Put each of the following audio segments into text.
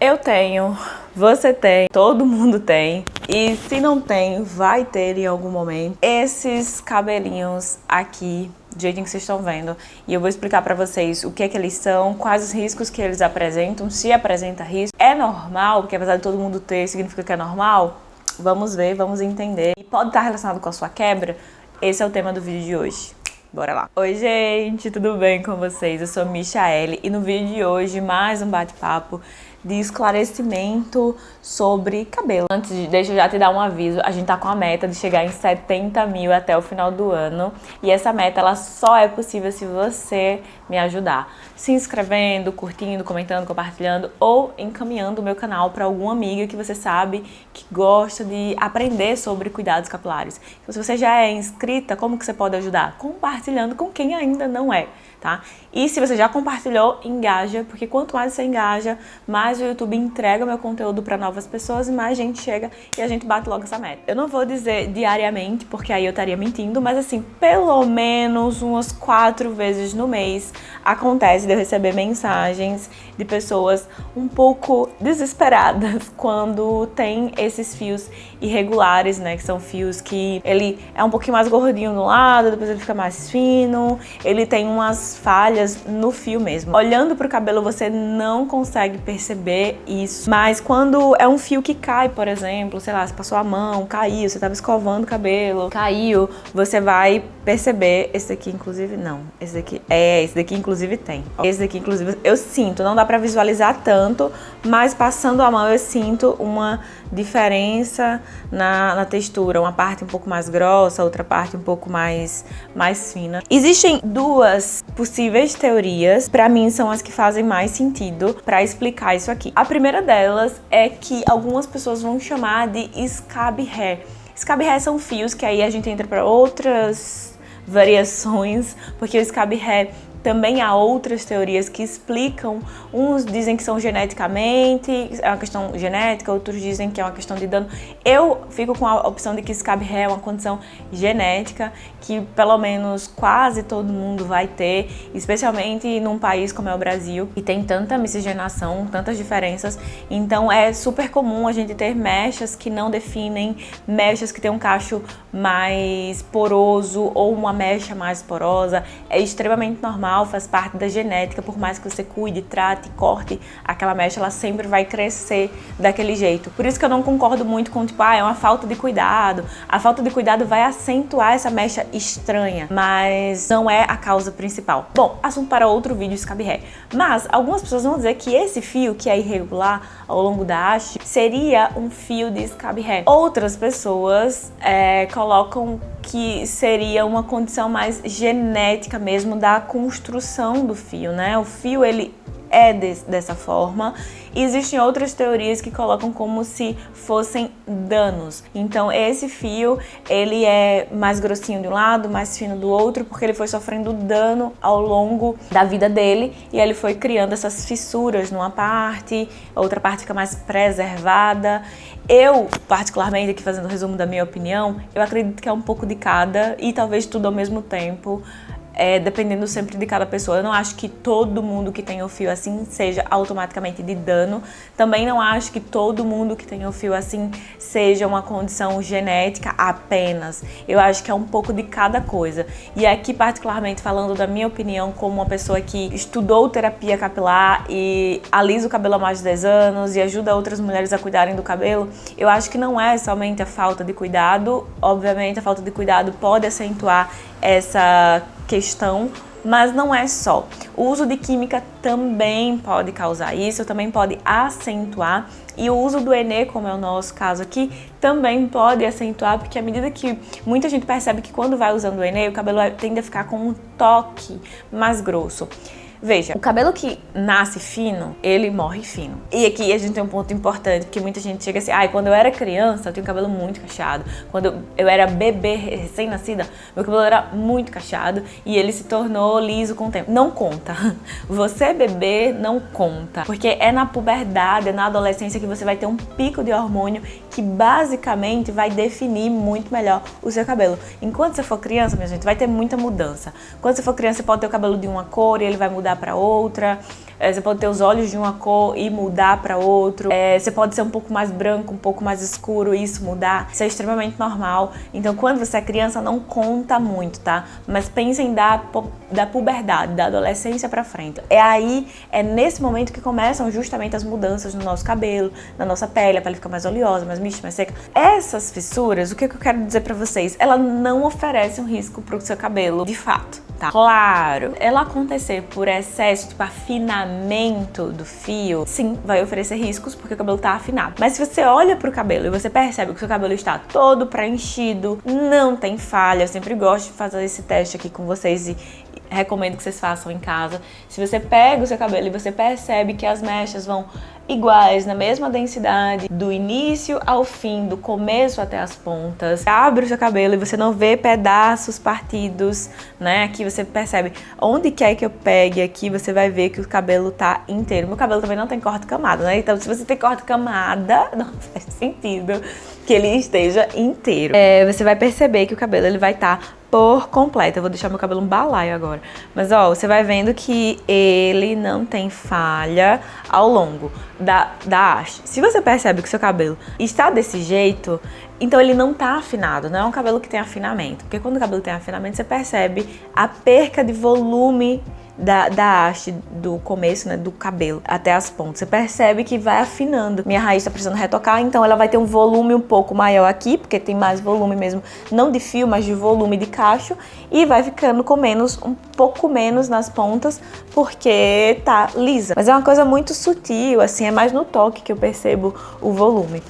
Eu tenho, você tem, todo mundo tem. E se não tem, vai ter em algum momento. Esses cabelinhos aqui, do jeitinho que vocês estão vendo. E eu vou explicar pra vocês o que é que eles são, quais os riscos que eles apresentam, se apresenta risco. É normal, porque apesar de todo mundo ter, significa que é normal? Vamos ver, vamos entender. E pode estar relacionado com a sua quebra? Esse é o tema do vídeo de hoje. Bora lá! Oi gente, tudo bem com vocês? Eu sou Michaele e no vídeo de hoje mais um bate-papo de esclarecimento sobre cabelo. Deixa eu já te dar um aviso, a gente tá com a meta de chegar em 70 mil até o final do ano e essa meta ela só é possível se você me ajudar se inscrevendo, curtindo, comentando, compartilhando ou encaminhando o meu canal para alguma amiga que você sabe que gosta de aprender sobre cuidados capilares. Então, se você já é inscrita, como que você pode ajudar? Compartilhando com quem ainda não é, tá? E se você já compartilhou, engaja, porque quanto mais você engaja, mais o YouTube entrega o meu conteúdo para novas pessoas e mais gente chega e a gente bate logo essa meta. Eu não vou dizer diariamente, porque aí eu estaria mentindo, mas assim, pelo menos umas 4 vezes no mês acontece de eu receber mensagens de pessoas um pouco desesperadas quando tem esses fios irregulares, né, que são fios que ele é um pouquinho mais gordinho no lado, depois ele fica mais fino, ele tem umas falhas no fio mesmo. Olhando pro cabelo você não consegue perceber isso, mas quando é um fio que cai, por exemplo, sei lá, você passou a mão, caiu, você tava escovando o cabelo, caiu, você vai perceber. Esse daqui inclusive não, esse daqui inclusive tem. Esse daqui inclusive eu sinto, não dá pra visualizar tanto, mas passando a mão eu sinto uma diferença na textura, uma parte um pouco mais grossa, outra parte um pouco mais fina. Existem duas possíveis teorias, pra mim são as que fazem mais sentido pra explicar isso aqui. A primeira delas é que algumas pessoas vão chamar de scab hair. Scab hair são fios que aí a gente entra pra outras variações, porque o scab hair também há outras teorias que explicam, uns dizem que são geneticamente, é uma questão genética, outros dizem que é uma questão de dano. Eu fico com a opção de que scab hair é uma condição genética, que pelo menos quase todo mundo vai ter, especialmente num país como é o Brasil, que tem tanta miscigenação, tantas diferenças, então é super comum a gente ter mechas que não definem, mechas que tem um cacho mais poroso ou uma mecha mais porosa, é extremamente normal, faz parte da genética, por mais que você cuide, trate, corte, aquela mecha ela sempre vai crescer daquele jeito. Por isso que eu não concordo muito com tipo, é uma falta de cuidado. A falta de cuidado vai acentuar essa mecha estranha, mas não é a causa principal. Bom, assunto para outro vídeo, scab hair. Mas algumas pessoas vão dizer que esse fio, que é irregular ao longo da haste, seria um fio de scab hair. Outras pessoas colocam que seria uma condição mais genética mesmo da construção do fio, né? O fio ele é dessa forma. E existem outras teorias que colocam como se fossem danos. Então esse fio ele é mais grossinho de um lado, mais fino do outro, porque ele foi sofrendo dano ao longo da vida dele e ele foi criando essas fissuras numa parte, a outra parte fica mais preservada. Eu, particularmente, aqui fazendo o resumo da minha opinião, eu acredito que é um pouco de cada e talvez tudo ao mesmo tempo. Dependendo sempre de cada pessoa. Eu não acho que todo mundo que tem o fio assim seja automaticamente de dano. Também não acho que todo mundo que tem o fio assim seja uma condição genética apenas. Eu acho que é um pouco de cada coisa. E aqui, particularmente, falando da minha opinião como uma pessoa que estudou terapia capilar e alisa o cabelo há mais de 10 anos e ajuda outras mulheres a cuidarem do cabelo, eu acho que não é somente a falta de cuidado. Obviamente, a falta de cuidado pode acentuar essa questão, mas não é só. O uso de química também pode causar isso, também pode acentuar, e o uso do Enê, como é o nosso caso aqui, também pode acentuar, porque à medida que muita gente percebe que quando vai usando o Enê, o cabelo tende a ficar com um toque mais grosso. Veja, o cabelo que nasce fino, ele morre fino. E aqui a gente tem um ponto importante, porque muita gente chega assim, quando eu era criança, eu tinha um cabelo muito cacheado. Quando eu era bebê recém-nascida, meu cabelo era muito cacheado e ele se tornou liso com o tempo. Não conta. Você bebê não conta. Porque é na puberdade, é na adolescência que você vai ter um pico de hormônio que basicamente vai definir muito melhor o seu cabelo. Enquanto você for criança, minha gente, vai ter muita mudança. Quando você for criança, você pode ter o cabelo de uma cor e ele vai mudar para outra. Você pode ter os olhos de uma cor e mudar para outro. Você pode ser um pouco mais branco, um pouco mais escuro e isso mudar. Isso é extremamente normal. Então, quando você é criança, não conta muito, tá? Mas pensem da puberdade, da adolescência pra frente. É nesse momento que começam justamente as mudanças no nosso cabelo, na nossa pele. A pele fica mais oleosa, mais mista, mais seca. Essas fissuras, o que eu quero dizer pra vocês? Ela não oferece um risco pro seu cabelo, de fato. Tá. Claro, ela acontecer por excesso, tipo afinamento do fio, sim, vai oferecer riscos porque o cabelo tá afinado. Mas se você olha pro cabelo e você percebe que o seu cabelo está todo preenchido, não tem falha, eu sempre gosto de fazer esse teste aqui com vocês e recomendo que vocês façam em casa. Se você pega o seu cabelo e você percebe que as mechas vão iguais, na mesma densidade, do início ao fim, do começo até as pontas. Abre o seu cabelo e você não vê pedaços partidos, né? Aqui você percebe, onde quer que eu pegue aqui, você vai ver que o cabelo tá inteiro. Meu cabelo também não tem corte camada, né? Então, se você tem corte camada, não faz sentido que ele esteja inteiro. Você vai perceber que o cabelo ele vai estar por completo. Eu vou deixar meu cabelo um balaio agora. Mas ó, você vai vendo que ele não tem falha ao longo da haste. Se você percebe que seu cabelo está desse jeito, então ele não tá afinado, não é um cabelo que tem afinamento. Porque quando o cabelo tem afinamento, você percebe a perca de volume da haste do começo, né, do cabelo até as pontas. Você percebe que vai afinando. Minha raiz tá precisando retocar, então ela vai ter um volume um pouco maior aqui, porque tem mais volume mesmo, não de fio, mas de volume de cacho, e vai ficando com um pouco menos nas pontas, porque tá lisa. Mas é uma coisa muito sutil, assim, é mais no toque que eu percebo o volume.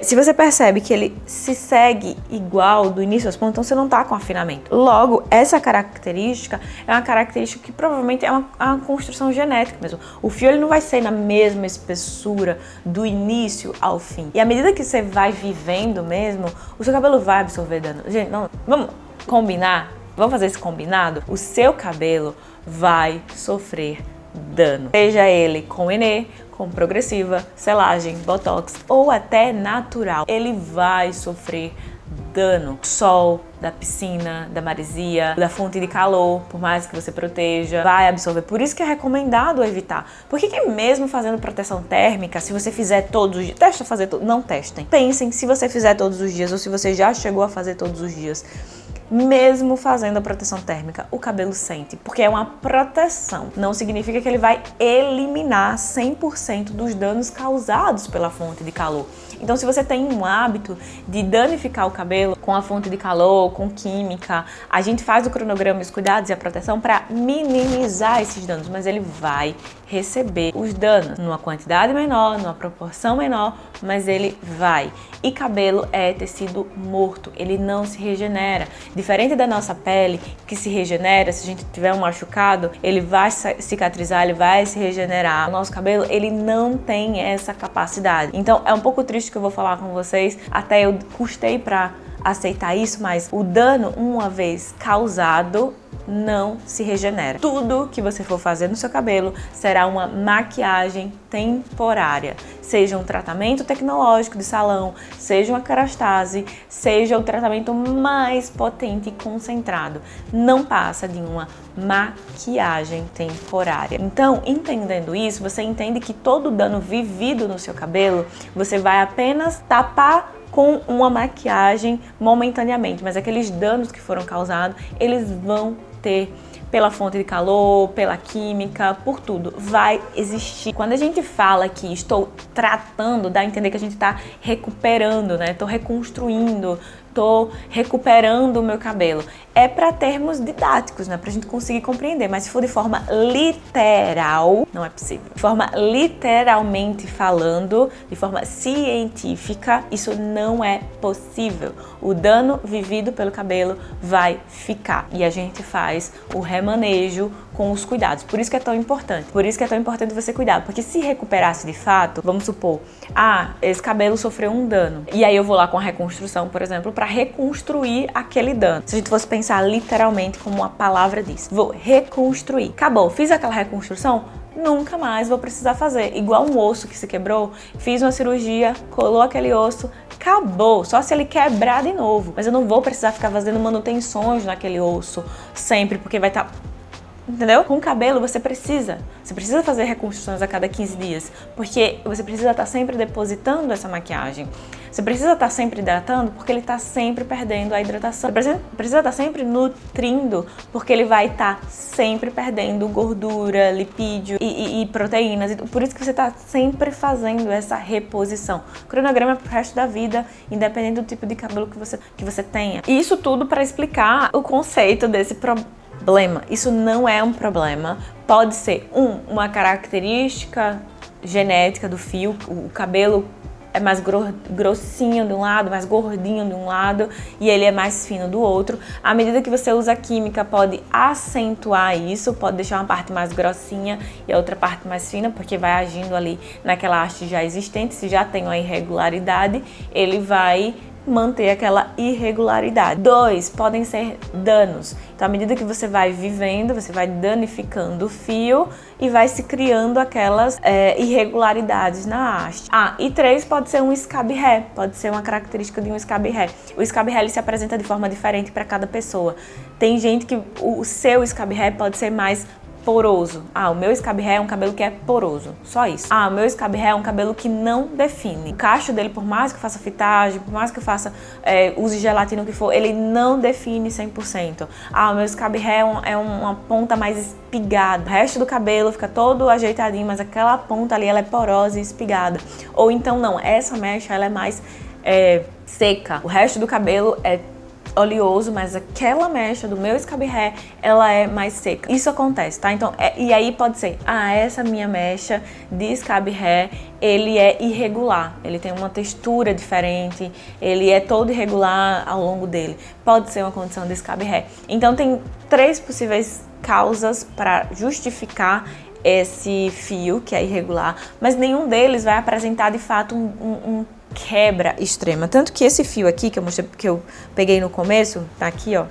Se você percebe que ele se segue igual do início às pontas, então você não tá com afinamento. Logo, essa característica é uma característica que provavelmente é uma construção genética mesmo. O fio ele não vai ser na mesma espessura do início ao fim. E à medida que você vai vivendo mesmo, o seu cabelo vai absorver dano. Gente, não, vamos combinar? Vamos fazer esse combinado? O seu cabelo vai sofrer dano. Seja ele com Enê, com progressiva, selagem, botox ou até natural. Ele vai sofrer dano. Sol, da piscina, da maresia, da fonte de calor, por mais que você proteja, vai absorver. Por isso que é recomendado evitar. Porque que mesmo fazendo proteção térmica, se você fizer todos os dias, testa fazer não testem. Pensem se você fizer todos os dias ou se você já chegou a fazer todos os dias. Mesmo fazendo a proteção térmica, o cabelo sente, porque é uma proteção. Não significa que ele vai eliminar 100% dos danos causados pela fonte de calor. Então, se você tem um hábito de danificar o cabelo com a fonte de calor, com química, a gente faz o cronograma, os cuidados e a proteção para minimizar esses danos, mas ele vai receber os danos numa quantidade menor, numa proporção menor, mas ele vai. E cabelo é tecido morto, ele não se regenera. Diferente da nossa pele, que se regenera, se a gente tiver um machucado, ele vai cicatrizar, ele vai se regenerar. O nosso cabelo, ele não tem essa capacidade. Então, é um pouco triste que eu vou falar com vocês, até eu custei pra aceitar isso, mas o dano, uma vez causado, não se regenera. Tudo que você for fazer no seu cabelo será uma maquiagem temporária. Seja um tratamento tecnológico de salão, seja uma kerastase, seja o tratamento mais potente e concentrado. Não passa de uma maquiagem temporária. Então, entendendo isso, você entende que todo dano vivido no seu cabelo, você vai apenas tapar com uma maquiagem momentaneamente, mas aqueles danos que foram causados, eles vão ter pela fonte de calor, pela química, por tudo, vai existir. Quando a gente fala que estou tratando, dá a entender que a gente está recuperando, né? Estou reconstruindo, estou recuperando o meu cabelo. É para termos didáticos, né? Para a gente conseguir compreender, mas se for de forma literal, não é possível. De forma literalmente falando, de forma científica, isso não é possível. O dano vivido pelo cabelo vai ficar e a gente faz o remanejo com os cuidados. Por isso que é tão importante. Por isso que é tão importante você cuidar, porque se recuperasse de fato, vamos supor, esse cabelo sofreu um dano e aí eu vou lá com a reconstrução, por exemplo, para reconstruir aquele dano. Se a gente fosse pensar literalmente como a palavra diz, vou reconstruir. Acabou, fiz aquela reconstrução, nunca mais vou precisar fazer. Igual um osso que se quebrou, fiz uma cirurgia, colou aquele osso, acabou. Só se ele quebrar de novo. Mas eu não vou precisar ficar fazendo manutenções naquele osso sempre, porque vai estar Entendeu? Com o cabelo você precisa fazer reconstruções a cada 15 dias, porque você precisa estar sempre depositando essa maquiagem. Você precisa estar sempre hidratando porque ele está sempre perdendo a hidratação. Você precisa estar sempre nutrindo porque ele vai estar sempre perdendo gordura, lipídio e proteínas. Por isso que você está sempre fazendo essa reposição. O cronograma é pro resto da vida, independente do tipo de cabelo que você tenha. E isso tudo para explicar o conceito desse problema. Isso não é um problema. Pode ser uma característica genética do fio, o cabelo é mais grossinho de um lado, mais gordinho de um lado e ele é mais fino do outro. À medida que você usa a química, pode acentuar isso, pode deixar uma parte mais grossinha e a outra parte mais fina, porque vai agindo ali naquela haste já existente. Se já tem uma irregularidade, ele vai manter aquela irregularidade. 2, podem ser danos. Então, à medida que você vai vivendo, você vai danificando o fio e vai se criando aquelas irregularidades na haste. E 3, pode ser um scab hair, pode ser uma característica de um scab hair. O scab hair ele se apresenta de forma diferente para cada pessoa. Tem gente que o seu scab hair pode ser mais poroso. O meu scab hair é um cabelo que é poroso, só isso. O meu scab hair é um cabelo que não define. O cacho dele, por mais que eu faça fitagem, por mais que eu faça use gelatina, o que for, ele não define 100%. O meu scab hair é uma ponta mais espigada. O resto do cabelo fica todo ajeitadinho, mas aquela ponta ali, ela é porosa e espigada. Ou então não, essa mecha, ela é mais seca. O resto do cabelo é oleoso, mas aquela mecha do meu scab hair, ela é mais seca. Isso acontece, tá? Então, e aí pode ser, essa minha mecha de scab hair, ele é irregular, ele tem uma textura diferente, ele é todo irregular ao longo dele. Pode ser uma condição de scab hair. Então, tem 3 possíveis causas para justificar esse fio que é irregular, mas nenhum deles vai apresentar de fato um quebra extrema. Tanto que esse fio aqui que eu mostrei, que eu peguei no começo, tá aqui, ó.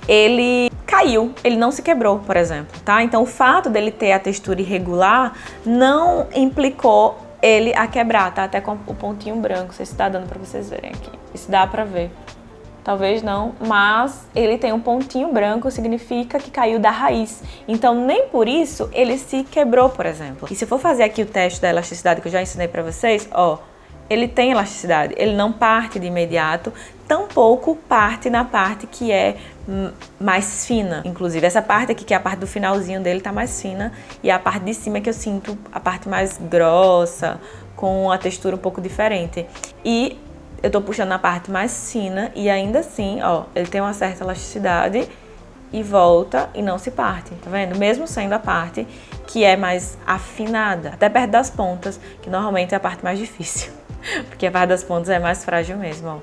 Ele caiu, ele não se quebrou, por exemplo, tá? Então o fato dele ter a textura irregular não implicou ele a quebrar, tá? Até com o pontinho branco, não sei se tá dando pra vocês verem aqui. Isso dá pra ver. Talvez não, mas ele tem um pontinho branco, significa que caiu da raiz. Então, nem por isso ele se quebrou, por exemplo. E se eu for fazer aqui o teste da elasticidade que eu já ensinei pra vocês, ele tem elasticidade, ele não parte de imediato, tampouco parte na parte que é mais fina. Inclusive, essa parte aqui, que é a parte do finalzinho dele, tá mais fina, e a parte de cima que eu sinto a parte mais grossa, com a textura um pouco diferente. E eu tô puxando na parte mais fina e ainda assim, ele tem uma certa elasticidade e volta e não se parte, tá vendo? Mesmo sendo a parte que é mais afinada, até perto das pontas, que normalmente é a parte mais difícil, porque a parte das pontas é mais frágil mesmo,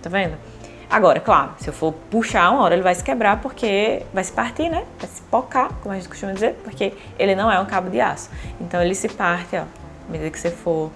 Tá vendo? Agora, claro, se eu for puxar uma hora ele vai se quebrar porque vai se partir, né? Vai se pocar, como a gente costuma dizer, porque ele não é um cabo de aço. Então ele se parte, à medida que você for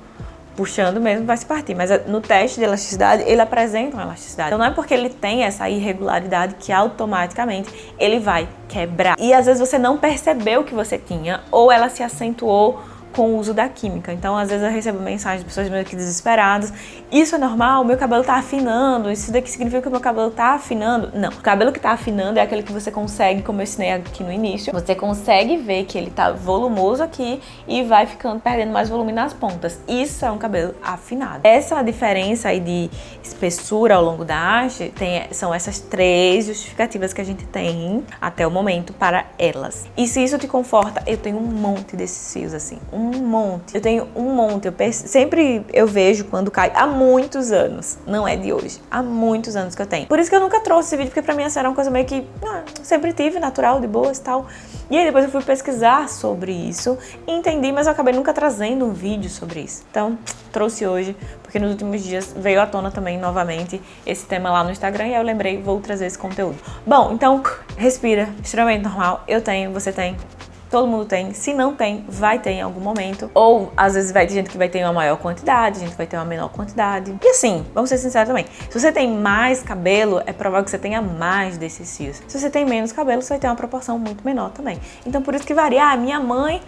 puxando mesmo, vai se partir. Mas no teste de elasticidade, ele apresenta uma elasticidade. Então não é porque ele tem essa irregularidade que automaticamente ele vai quebrar. E às vezes você não percebeu que você tinha, ou ela se acentuou com o uso da química. Então, às vezes eu recebo mensagens de pessoas meio que desesperadas. Isso é normal? Meu cabelo tá afinando. Isso daqui significa que o meu cabelo tá afinando? Não. O cabelo que tá afinando é aquele que você consegue, como eu ensinei aqui no início, você consegue ver que ele tá volumoso aqui e vai ficando, perdendo mais volume nas pontas. Isso é um cabelo afinado. Essa diferença aí de espessura ao longo da haste, são essas 3 justificativas que a gente tem até o momento para elas. E se isso te conforta, eu tenho um monte desses fios assim. Um monte. Eu tenho um monte. Sempre eu vejo quando cai. Há muitos anos. Não é de hoje. Há muitos anos que eu tenho. Por isso que eu nunca trouxe esse vídeo, porque pra mim essa era uma coisa meio que sempre tive, natural, de boas e tal. E aí depois eu fui pesquisar sobre isso e entendi, mas eu acabei nunca trazendo um vídeo sobre isso. Então, trouxe hoje, porque nos últimos dias veio à tona também novamente esse tema lá no Instagram e aí eu lembrei, vou trazer esse conteúdo. Bom, então, respira. Extremamente normal. Eu tenho, você tem. Todo mundo tem. Se não tem, vai ter em algum momento. Ou, às vezes, vai ter gente que vai ter uma maior quantidade, gente que vai ter uma menor quantidade. E assim, vamos ser sinceros também. Se você tem mais cabelo, é provável que você tenha mais desses fios. Se você tem menos cabelo, você vai ter uma proporção muito menor também. Então, por isso que varia. Minha mãe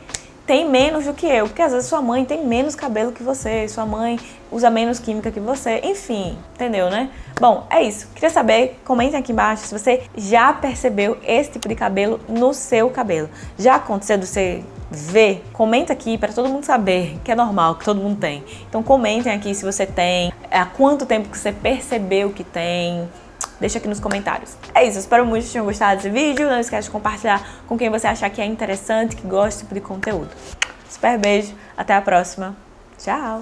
tem menos do que eu, porque às vezes sua mãe tem menos cabelo que você, sua mãe usa menos química que você, enfim, entendeu, né? Bom, é isso. Queria saber, comentem aqui embaixo se você já percebeu esse tipo de cabelo no seu cabelo. Já aconteceu de você ver? Comenta aqui para todo mundo saber, que é normal, que todo mundo tem. Então comentem aqui se você tem, há quanto tempo que você percebeu que tem. Deixa aqui nos comentários. É isso, eu espero muito que tenham gostado desse vídeo. Não esquece de compartilhar com quem você achar que é interessante, que gosta desse tipo de conteúdo. Super beijo, até a próxima. Tchau!